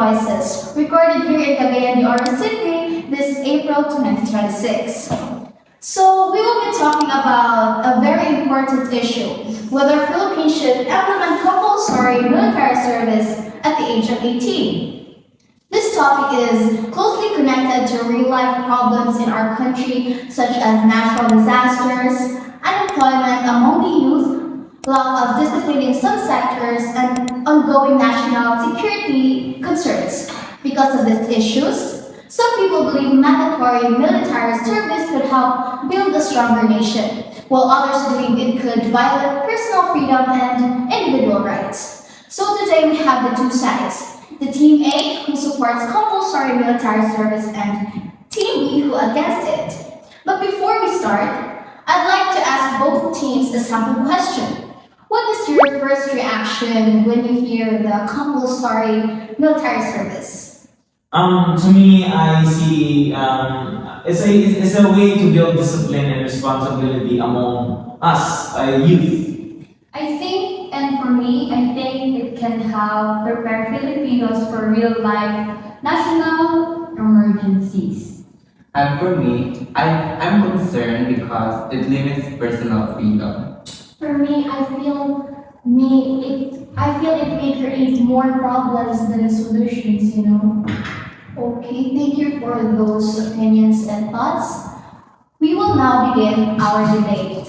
voices, recorded here in Cagayan de Oro City this April 2026. So, we will be talking about a very important issue, whether Philippines should implement compulsory military service at the age of 18. This topic is closely connected to real-life problems in our country, such as natural disasters, unemployment among the youth, lack of discipline in some sectors, and ongoing national security concerns. Because of these issues, some people believe mandatory military service could help build a stronger nation, while others believe it could violate personal freedom and individual rights. So today we have the two sides. The Team A, who supports compulsory military service, and Team B, who against it. But before we start, I'd like to ask both teams a sample question. What is your first reaction when you hear the compulsory military service? To me, I see it's a way to build discipline and responsibility among us, youth. I think, and for me, I think it can help prepare Filipinos for real life national emergencies. And for me, I'm concerned because it limits personal freedom. For me, I feel it may create more problems than solutions, you know. Okay, thank you for those opinions and thoughts. We will now begin our debate.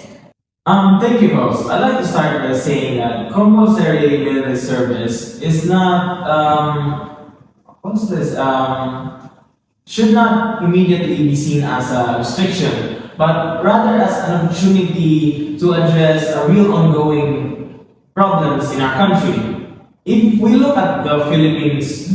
Thank you, host. I'd like to start by saying that compulsory military service is not, what's this? Should not immediately be seen as a restriction, but rather as an opportunity to address a real ongoing problems in our country. If we look at the Philippines,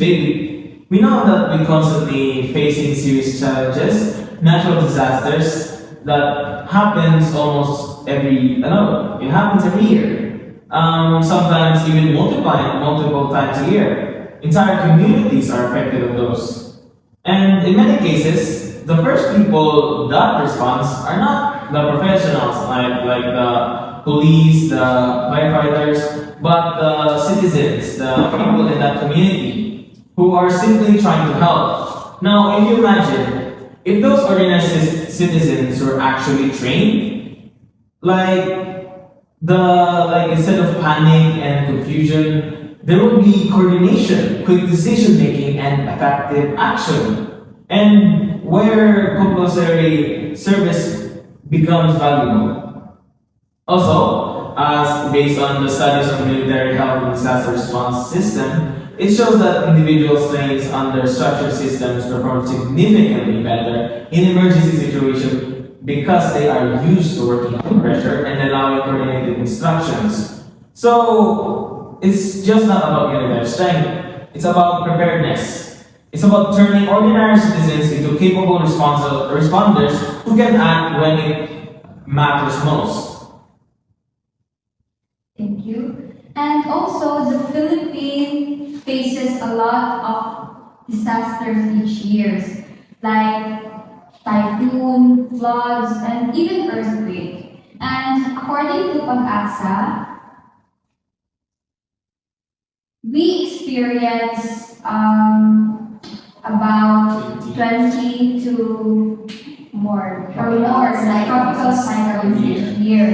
we know that we're constantly facing serious challenges, natural disasters that happens almost it happens every year. Sometimes even multiple times a year. Entire communities are affected of those. And in many cases, the first people that responds are not the professionals like the police, the firefighters, but the citizens, the people in that community who are simply trying to help. Now, if you imagine, if those ordinary citizens were actually trained, instead of panic and confusion, there would be coordination, quick decision making, and effective action. And where compulsory service becomes valuable. Also, as based on the studies of military health and disaster response system, it shows that individuals trained under structured systems perform significantly better in emergency situations because they are used to working under pressure and allowing coordinated instructions. So, it's just not about military strength, it's about preparedness. It's about turning ordinary citizens into capable responders who can act when it matters most. Thank you. And also, the Philippines faces a lot of disasters each year, like typhoon, floods, and even earthquake. And according to Pag-asa, we experience about 20 to more tropical cyclones each year.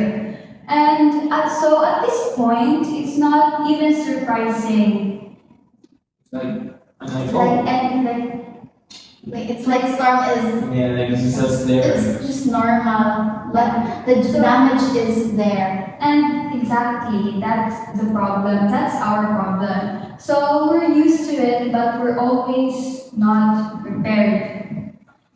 And so at this point, it's not even surprising. It's like storm is, It's just there. it's just normal, but the damage is there. And exactly, that's the problem. That's our problem. So we're used to it, but we're always not prepared.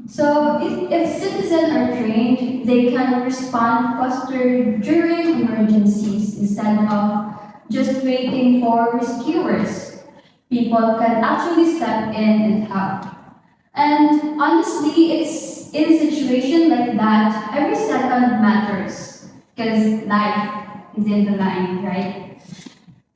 So if citizens are trained, they can respond faster during emergencies instead of just waiting for rescuers. People can actually step in and help. And honestly, it's in a situation like that, every second matters because life is in the line, right?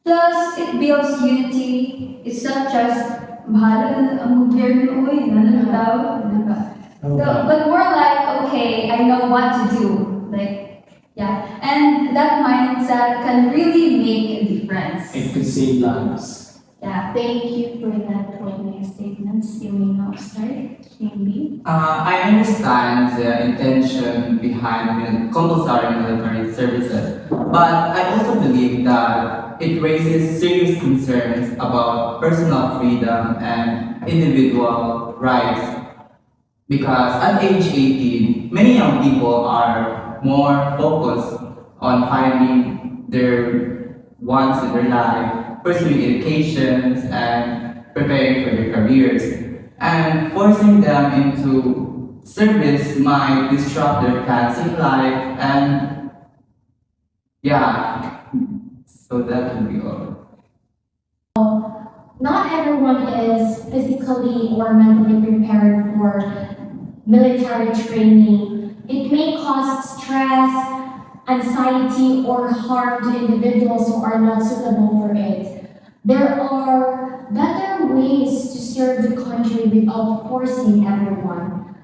Plus, it builds unity. It's not just, bahala na ang gobyerno, uy, nananataw, diba? But more like, okay, I know what to do. Like, yeah. And that mindset can really make a difference. It could save lives. Yeah. Thank you for that opening statements. You may now start. Maybe. I understand the intention behind compulsory military services, but I also believe that it raises serious concerns about personal freedom and individual rights. Because at age 18, many young people are more focused on finding their wants in their life, pursuing educations, and preparing for their careers. And forcing them into service might disrupt their plans in life, and yeah, so that will be all. Not everyone is physically or mentally prepared for military training. It may cause stress, anxiety, or harm to individuals who are not suitable for it. There are better ways to serve the country without forcing everyone.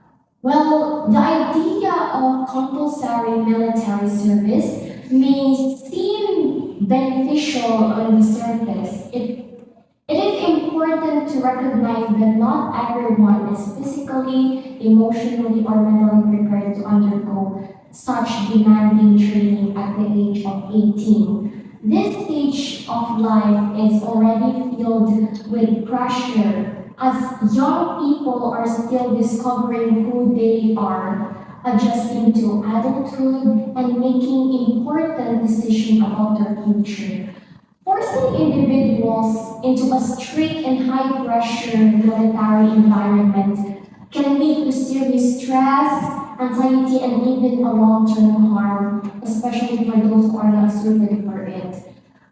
Well, the idea of compulsory military service may seem beneficial on the surface. It is important to recognize that not everyone is physically, emotionally, or mentally prepared to undergo such demanding training at the age of 18. This stage of life is already filled with pressure as young people are still discovering who they are, adjusting to adulthood, and making important decisions about their future. Forcing individuals into a strict and high pressure military environment can lead to serious stress, anxiety, and even a long term harm, especially for those who are not suited for it.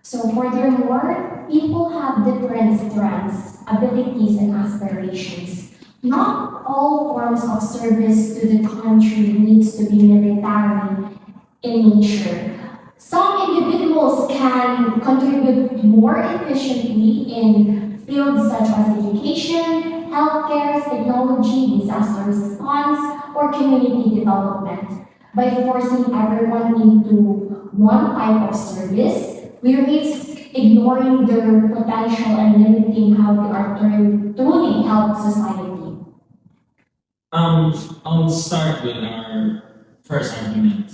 So, furthermore, people have different strengths, abilities, and aspirations. Not all forms of service to the country needs to be military in nature. Some individuals can contribute more efficiently in fields such as education, healthcare, technology, disaster response, or community development. By forcing everyone into one type of service, we risk ignoring their potential and limiting how they are truly help society. I'll start with our first argument.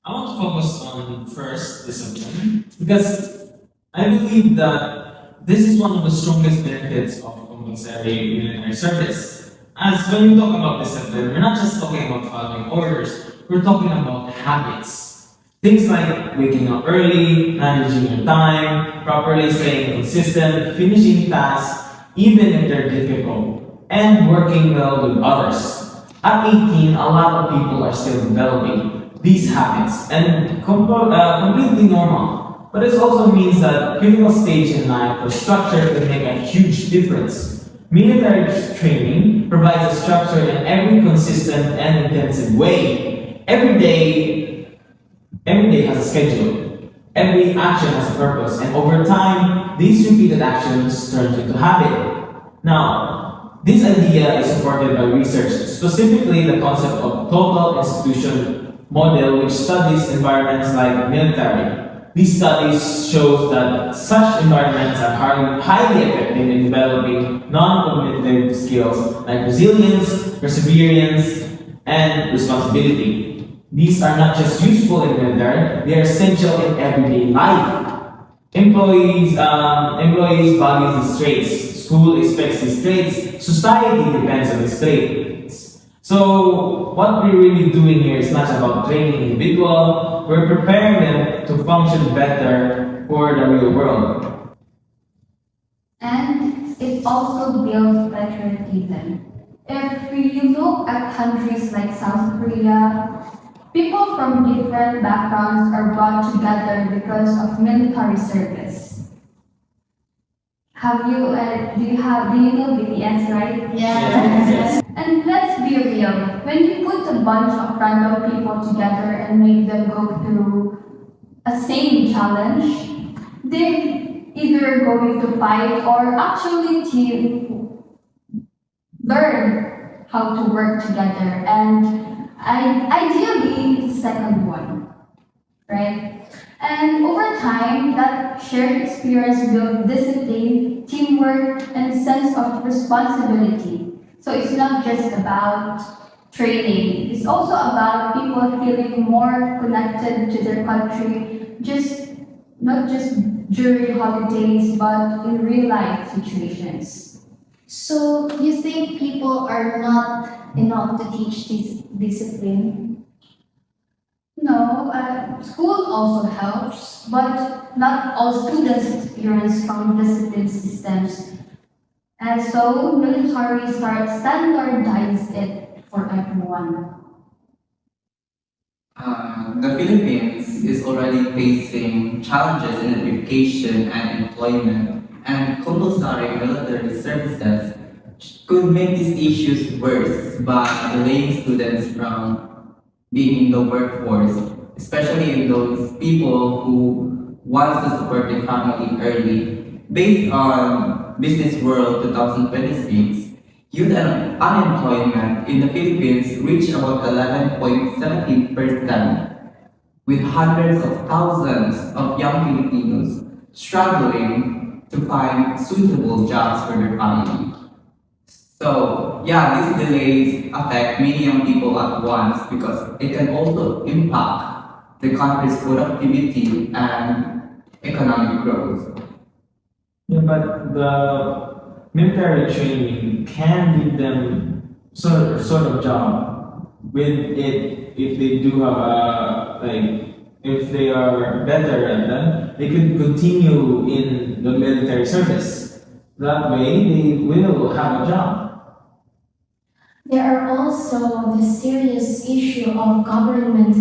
I want to focus on first discipline because I believe that this is one of the strongest benefits of compulsory military service. As when we talk about discipline, we're not just talking about following orders, we're talking about habits. Things like waking up early, managing your time, properly staying consistent, finishing tasks, even if they're difficult, and working well with others. At 18, a lot of people are still developing these habits, and completely normal. But it also means that critical stage in life where structure can make a huge difference. Military training provides a structure in every consistent and intensive way. Every day has a schedule. Every action has a purpose, and over time, these repeated actions turn into habit. Now, this idea is supported by research, specifically the concept of total institution model, which studies environments like military. These studies show that such environments are highly effective in developing non-cognitive skills like resilience, perseverance, and responsibility. These are not just useful in military; they are essential in everyday life. Employees value these traits. School expects these traits. Society depends on these traits. So what we're really doing here is not about training individual. We're preparing them to function better for the real world. And it also builds patriotism. If you look at countries like South Korea, people from different backgrounds are brought together because of military service. Do you know BTS, right? Yes. And let's be real, when you put a bunch of random people together and make them go through a same challenge, they're either going to fight or actually to learn how to work together. And ideally, it's the second one, right? And over time, that shared experience built discipline, teamwork, and sense of responsibility. So it's not just about training. It's also about people feeling more connected to their country, just not just during holidays, but in real life situations. So you think people are not enough to teach this discipline? No, school also helps, but not all students experience strong discipline systems. And so military standardize it for everyone. The Philippines is already facing challenges in education and employment, and compulsory military services could make these issues worse by delaying students from being in the workforce, especially in those people who wants to support their family early. Based on Business World 2026, youth unemployment in the Philippines reached about 11.17%, with hundreds of thousands of young Filipinos struggling to find suitable jobs for their family. So, yeah, these delays affect many young people at once because it can also impact the country's productivity and economic growth. Yeah, but the military training can give them sort of job with it if they do have a like if they are better at that, they could continue in the military service. That way they will have a job. There are also the serious issue of government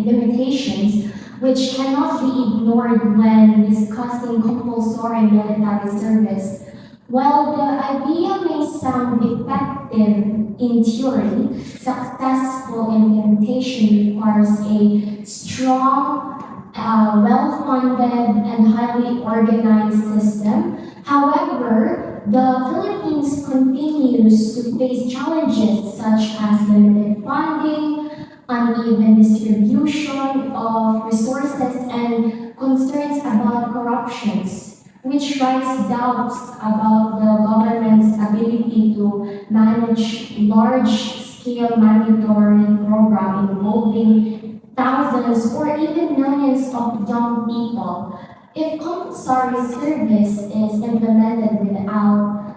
limitations, which cannot be ignored when discussing compulsory military service. While the idea may sound effective in theory, successful implementation requires a strong, well-funded, and highly organized system. However, the Philippines continues to face challenges such as limited funding, uneven distribution of resources, and concerns about corruptions, which raise doubts about the government's ability to manage large-scale mandatory program involving thousands or even millions of young people. If compulsory service is implemented without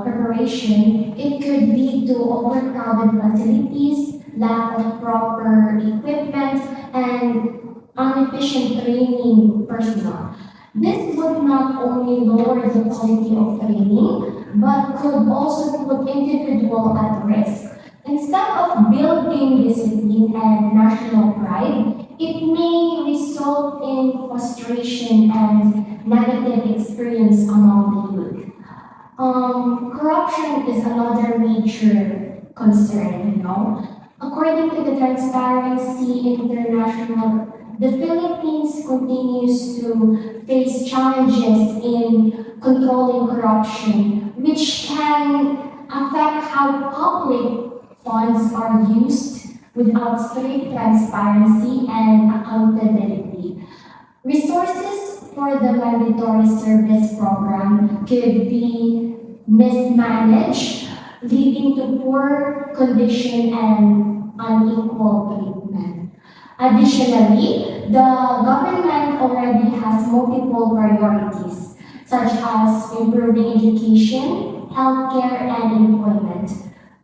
preparation, it could lead to overcrowded facilities, lack of proper equipment, and inefficient training personnel. This would not only lower the quality of training, but could also put individuals at risk. Instead of building discipline and national pride, it may result in frustration and negative experience among the youth. Corruption is another major concern, According to the Transparency International, the Philippines continues to face challenges in controlling corruption, which can affect how public funds are used without strict transparency and accountability. Resources for the mandatory service program could be mismanaged, leading to poor condition and unequal treatment. Additionally, the government already has multiple priorities, such as improving education, healthcare, and employment.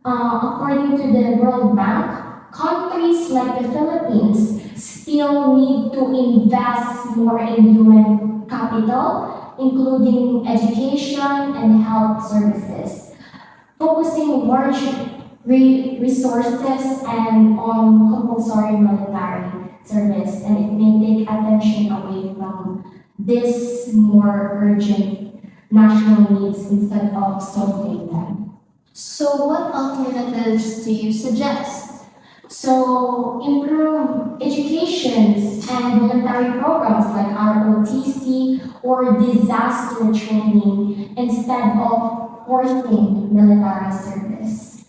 According to the World Bank, countries like the Philippines still need to invest more in human capital, including education and health services, focusing large resources and on compulsory military service, and it may take attention away from this more urgent national needs instead of solving them. So what alternatives do you suggest? So improve educations and military programs like ROTC or disaster training instead of forcing military service.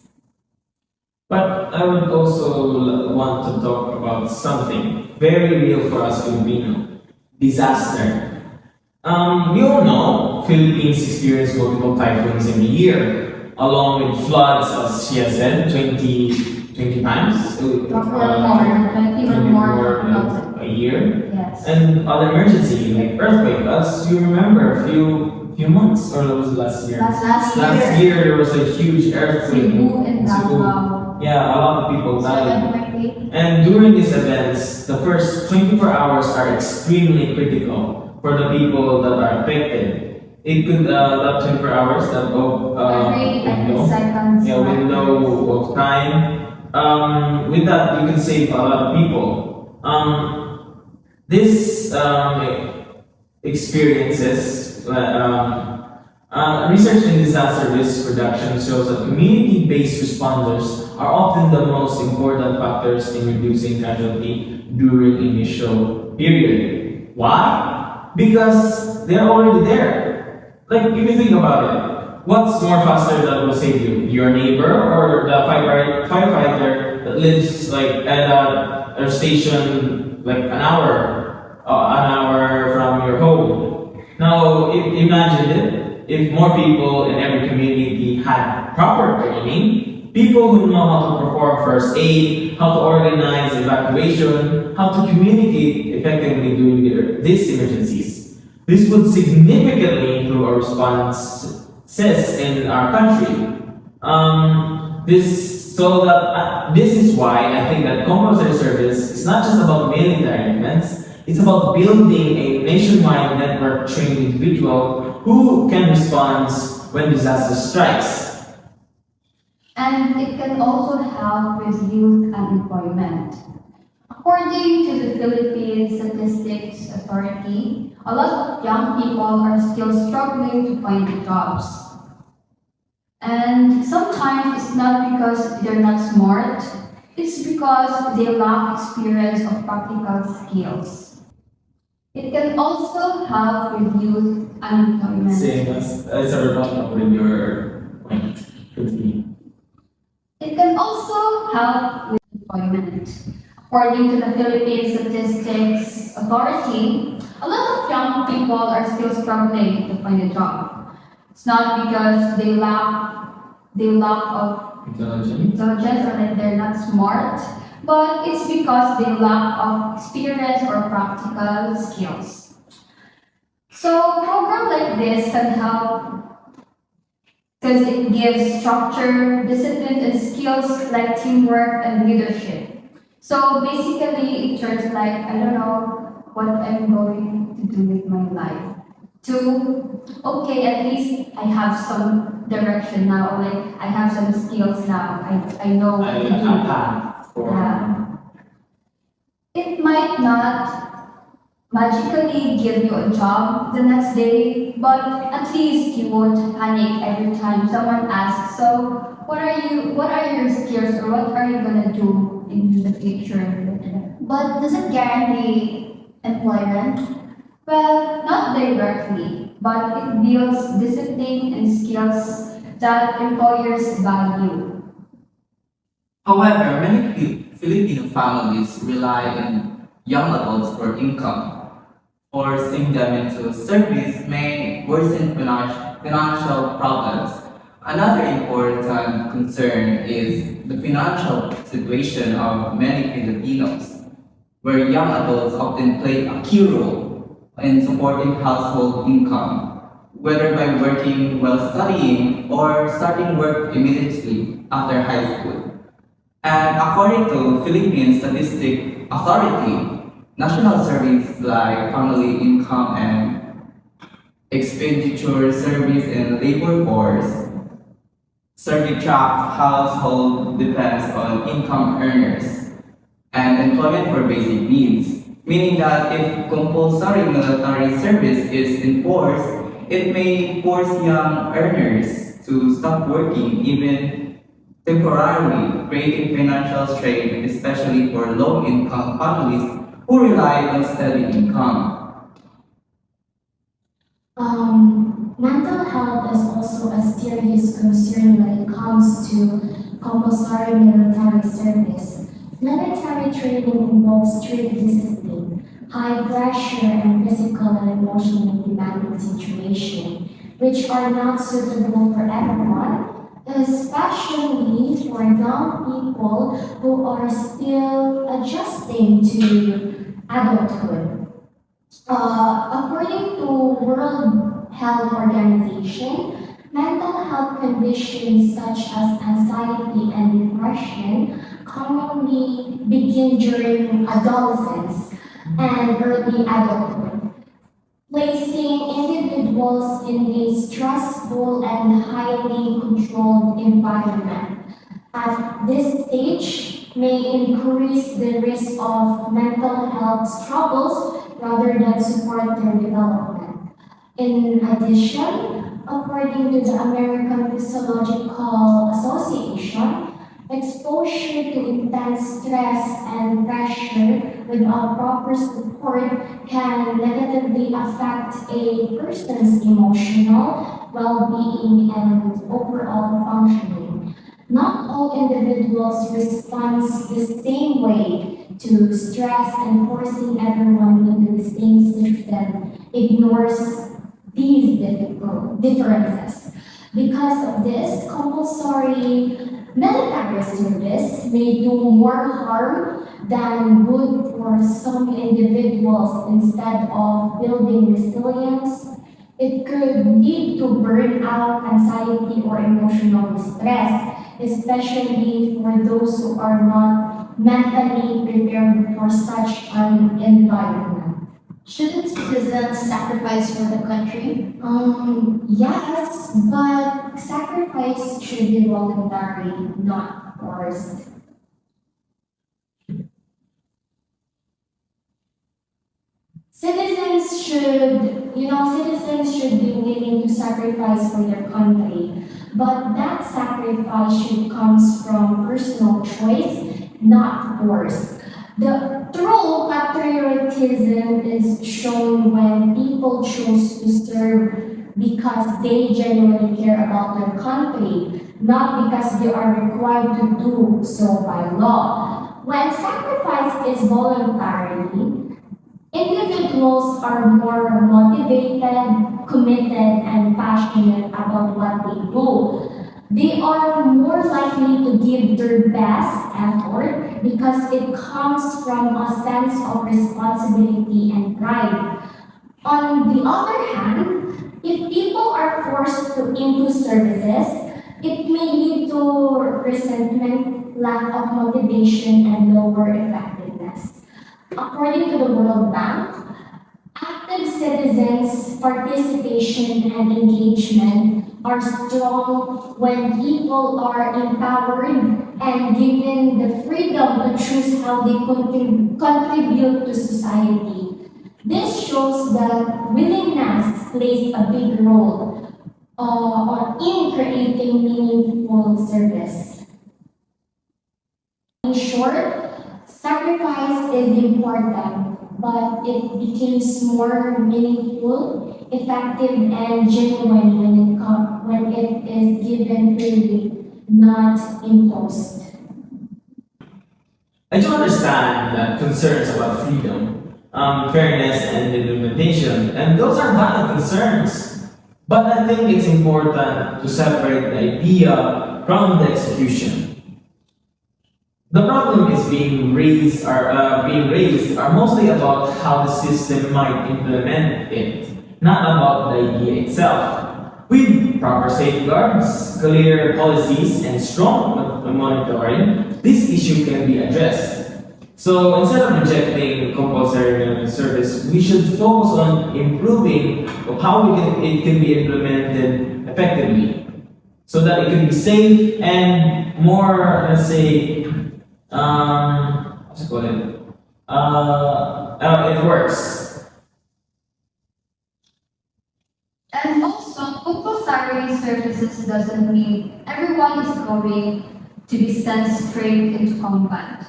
But I would also want to talk about something very real for us Filipino: disaster. We all know Philippines experience multiple typhoons in a year, along with floods, as she has said, 20 times. Or more, 20 or more. A year. Yes. And other emergency like earthquake, as you remember, a few months, or was it last year? Last Year there was a huge earthquake. Cebu and Cebu. Davao. Yeah, a lot of people died. 7.8. And during these events, the first 24 hours are extremely critical for the people that are affected. It could that 24 hours, that Every seconds. yeah, window of time. With that, you can save a lot of people. This experiences, research in disaster risk reduction shows that community-based responders are often the most important factors in reducing casualty during initial period. Why? Because they're already there. Like, if you think about it, what's more faster that will save you? Your neighbor or the firefighter that lives like at a station like an hour from your home? Now, imagine it, if more people in every community had proper training, people who know how to perform first aid, how to organize evacuation, how to communicate effectively during these emergencies. This would significantly improve our responses in our country. This is why I think that compulsory service is not just about military events. It's about building a nationwide network trained individual who can respond when disaster strikes. And it can also help with youth unemployment. According to the Philippine Statistics Authority, a lot of young people are still struggling to find jobs. And sometimes it's not because they're not smart, it's because they lack experience of practical skills. It can also help with youth unemployment. Same as a rebuttal with your point. Continue. It can also help with employment. According to the Philippine Statistics Authority, a lot of young people are still struggling to find a job. It's not because they lack of Intelligent. intelligence or that they're not smart, but it's because they lack of experience or practical skills. So a program like this can help because it gives structure, discipline, and skills like teamwork and leadership. So basically, it turns like, I don't know what I'm going to do with my life. To, okay, at least I have some direction now, like I have some skills now, I know what to do. Yeah. It might not magically give you a job the next day, but at least you won't panic every time someone asks, so what are your skills or what are you gonna do in the future? But does it guarantee employment? Well, not directly, but it builds discipline and skills that employers value. However, many Filipino families rely on young adults for income. Forcing them into service may worsen financial problems. Another important concern is the financial situation of many Filipinos, where young adults often play a key role in supporting household income, whether by working while studying or starting work immediately after high school. And according to Philippine Statistic Authority, national surveys like family income and expenditure service and labor force survey track household depends on income earners and employment for basic needs, meaning that if compulsory military service is enforced, it may force young earners to stop working even temporarily, creating financial strain, especially for low-income families who rely on steady income. Mental health is also a serious concern when it comes to compulsory military service. Military training involves strict discipline, high pressure, and physical and emotionally demanding situations, which are not suitable for everyone, especially for young people who are still adjusting to adulthood. According to World Health Organization, mental health conditions such as anxiety and depression commonly begin during adolescence and early adulthood, placing individuals in a stressful and highly controlled environment. At this stage, may increase the risk of mental health struggles rather than support their development. In addition, according to the American Physiological Association, exposure to intense stress and pressure without proper support can negatively affect a person's emotional well-being and overall functioning. Not all individuals respond the same way to stress, and forcing everyone into the same system ignores these differences. Because of this, compulsory military service may do more harm than good for some individuals. Instead of building resilience, it could lead to burnout, anxiety, or emotional distress, especially for those who are not mentally prepared for such an environment. Shouldn't citizens sacrifice for the country? Yes, but sacrifice should be voluntary, not forced. Citizens should be willing to sacrifice for their country, but that sacrifice should comes from personal choice, not force. The true patriotism is shown when people choose to serve because they genuinely care about their country, not because they are required to do so by law. When sacrifice is voluntary, individuals are more motivated, committed, and passionate about what they do. They are more likely to give their best effort because it comes from a sense of responsibility and pride. On the other hand, if people are forced into services, it may lead to resentment, lack of motivation, and lower effectiveness. According to the World Bank, active citizens' participation and engagement are strong when people are empowered and given the freedom to choose how they contribute to society. This shows that willingness plays a big role in creating meaningful service. In short, sacrifice is important, but it becomes more meaningful, effective, and genuine when it is given freely, not imposed. I do understand that concerns about freedom, fairness, and implementation, and those are valid concerns. But I think it's important to separate the idea from the execution. The problem is being raised are mostly about how the system might implement it, not about the idea itself. With proper safeguards, clear policies, and strong monitoring, this issue can be addressed. So instead of rejecting compulsory military service, we should focus on improving of how it can be implemented effectively, so that it can be safe and more, let's say, what's it called? It works. And also, compulsory services doesn't mean everyone is going to be sent straight into combat.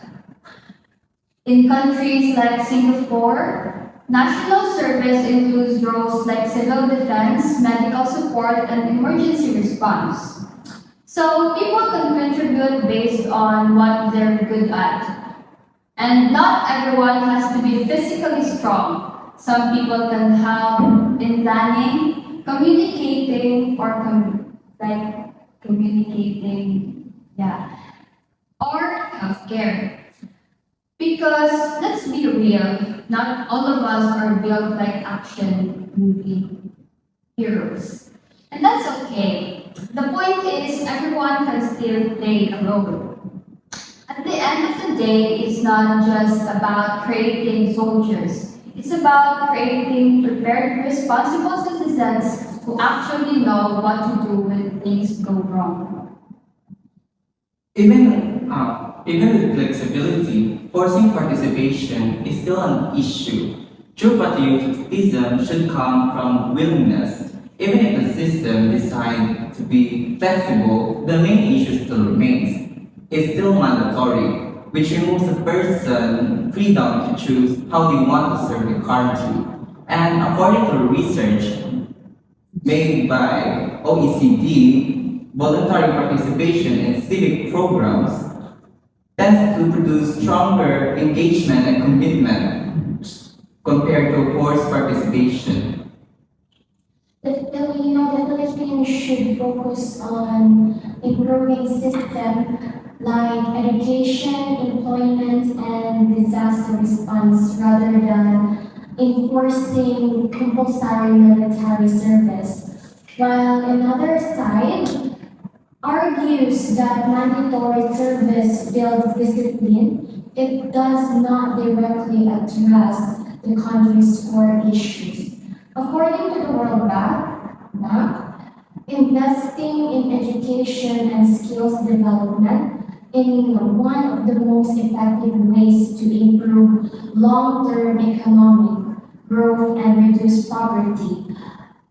In countries like Singapore, national service includes roles like civil defense, medical support, and emergency response. So people can contribute based on what they're good at. And not everyone has to be physically strong. Some people can help in planning, communicating, or communicating, yeah, or healthcare. Because let's be real, not all of us are built like action movie heroes. And that's okay. The point is, everyone can still play a role. At the end of the day, it's not just about creating soldiers. It's about creating prepared, responsible citizens who actually know what to do when things go wrong. Even with flexibility, forcing participation is still an issue. True patriotism should come from willingness. Even if the system decides to be flexible, the main issue still remains. It's still mandatory, which removes a person freedom to choose how they want to serve the country. And according to research made by OECD, voluntary participation in civic programs tends to produce stronger engagement and commitment compared to forced participation. The Philippines should focus on improving systems like education, employment, and disaster response rather than enforcing compulsory military service. While another side argues that mandatory service builds discipline, it does not directly address the country's core issues. According to the World Bank, investing in education and skills development in one of the most effective ways to improve long-term economic growth and reduce poverty.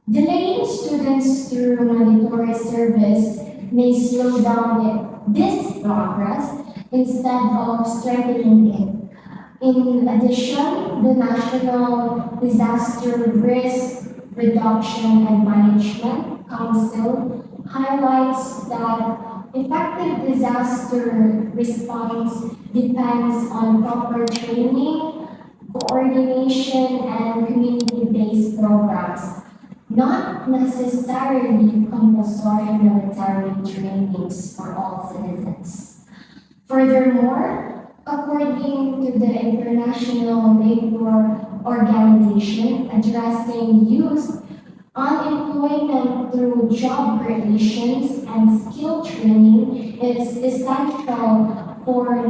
Delaying students through mandatory service may slow down this progress instead of strengthening it. In addition, the National Disaster Risk Reduction and Management Council highlights that effective disaster response depends on proper training, coordination, and community-based programs, not necessarily compulsory military trainings for all citizens. Furthermore, according to the International Labour Organization, addressing youth unemployment through job creations and skill training is essential for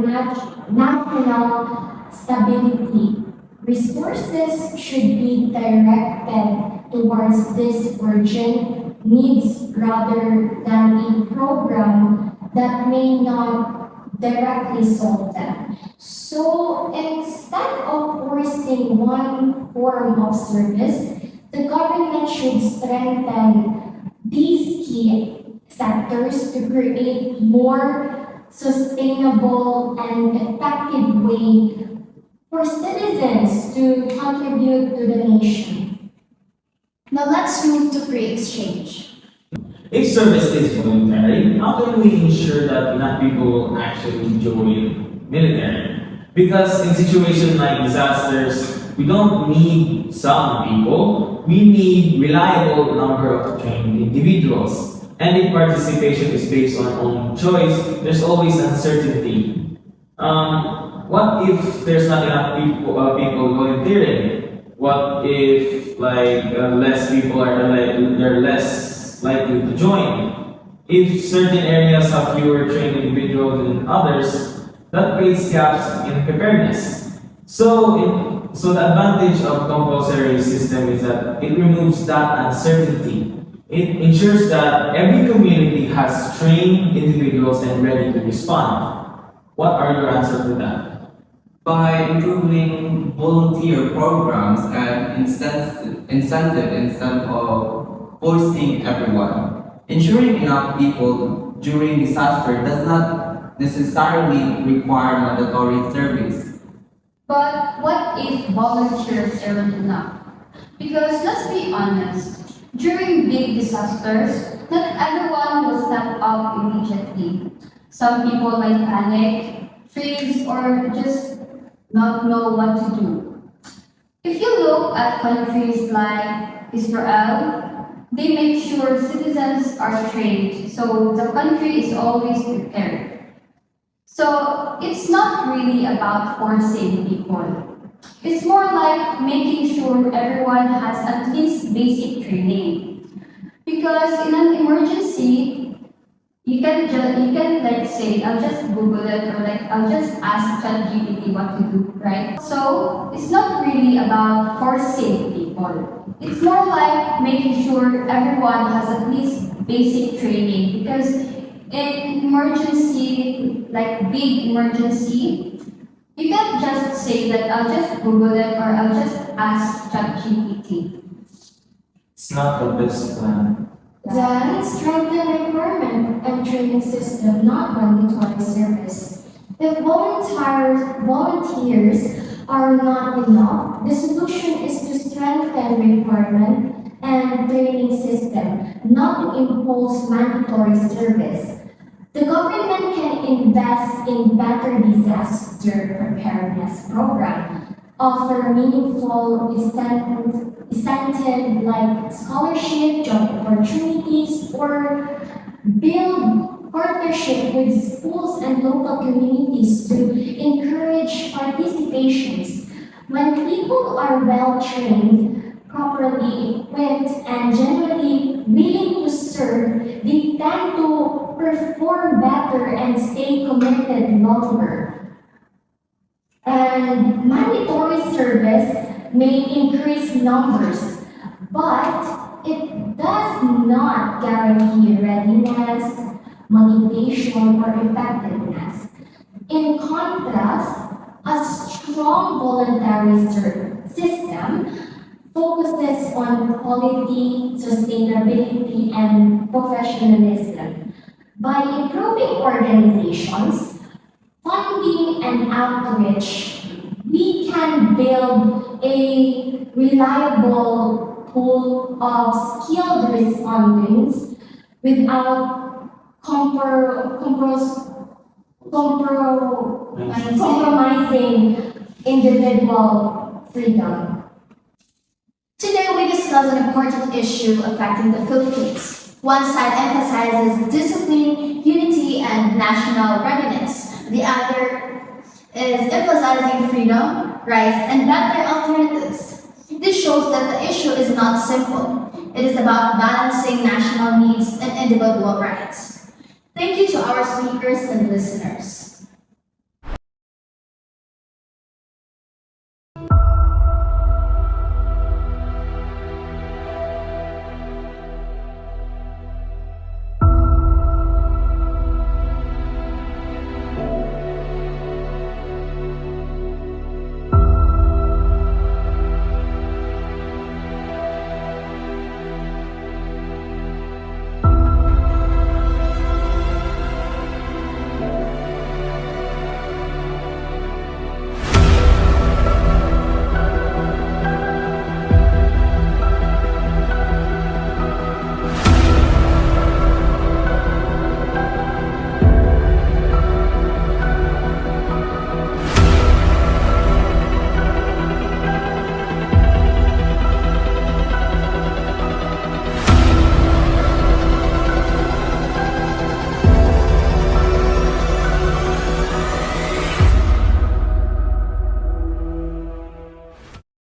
national stability. Resources should be directed towards this urgent needs rather than a program that may not directly solve them. So instead of forcing one form of service, the government should strengthen these key sectors to create more sustainable and effective way for citizens to contribute to the nation. Now let's move to free exchange. If service is voluntary, how can we ensure that enough people will actually join military? Because in situations like disasters, we don't need some people, we need reliable number of trained individuals. And if participation is based on own choice, there's always uncertainty. What if there's not enough people volunteering? What if less people are they're less likely to join? If certain areas have fewer trained individuals than others, that creates gaps in preparedness. So the advantage of compulsory system is that it removes that uncertainty. It ensures that every community has trained individuals and ready to respond. What are your answers to that? By improving volunteer programs and incentive instead of forcing everyone. Ensuring enough people during disaster does not necessarily require mandatory service. But what if volunteers aren't enough? Because let's be honest, during big disasters, not everyone will step up immediately. Some people might panic, freeze, or just not know what to do. If you look at countries like Israel, they make sure citizens are trained, so the country is always prepared. So it's not really about forcing people. It's more like making sure everyone has at least basic training. Because in an emergency, you can like say, I'll just Google it or like I'll just ask ChatGPT what to do, right? So it's not really about forcing people. It's more like making sure everyone has at least basic training because in emergency, like big emergency, you can't just say that I'll just Google it or I'll just ask ChatGPT. It's not the best plan. Then strengthen requirement and training system, not mandatory service. If volunteers are not enough, the solution is to strengthen requirement and training system, not to impose mandatory service. The government can invest in better disaster preparedness program, offer meaningful incentive like scholarship, job opportunities, or build partnership with schools and local communities to encourage participations. When people are well trained, properly equipped, and genuinely willing to serve, they tend to perform better and stay committed longer. And mandatory service may increase numbers, but it does not guarantee readiness, motivation, or effectiveness. In contrast, a strong voluntary system focuses on quality, sustainability, and professionalism. By improving organizations, funding, and outreach, we can build a reliable pool of skilled respondents without compromising individual freedom. Today we discuss an important issue affecting the Philippines. One side emphasizes discipline, unity, and national readiness. The other is emphasizing freedom, rights, and better alternatives. This shows that the issue is not simple. It is about balancing national needs and individual rights. Thank you to our speakers and listeners.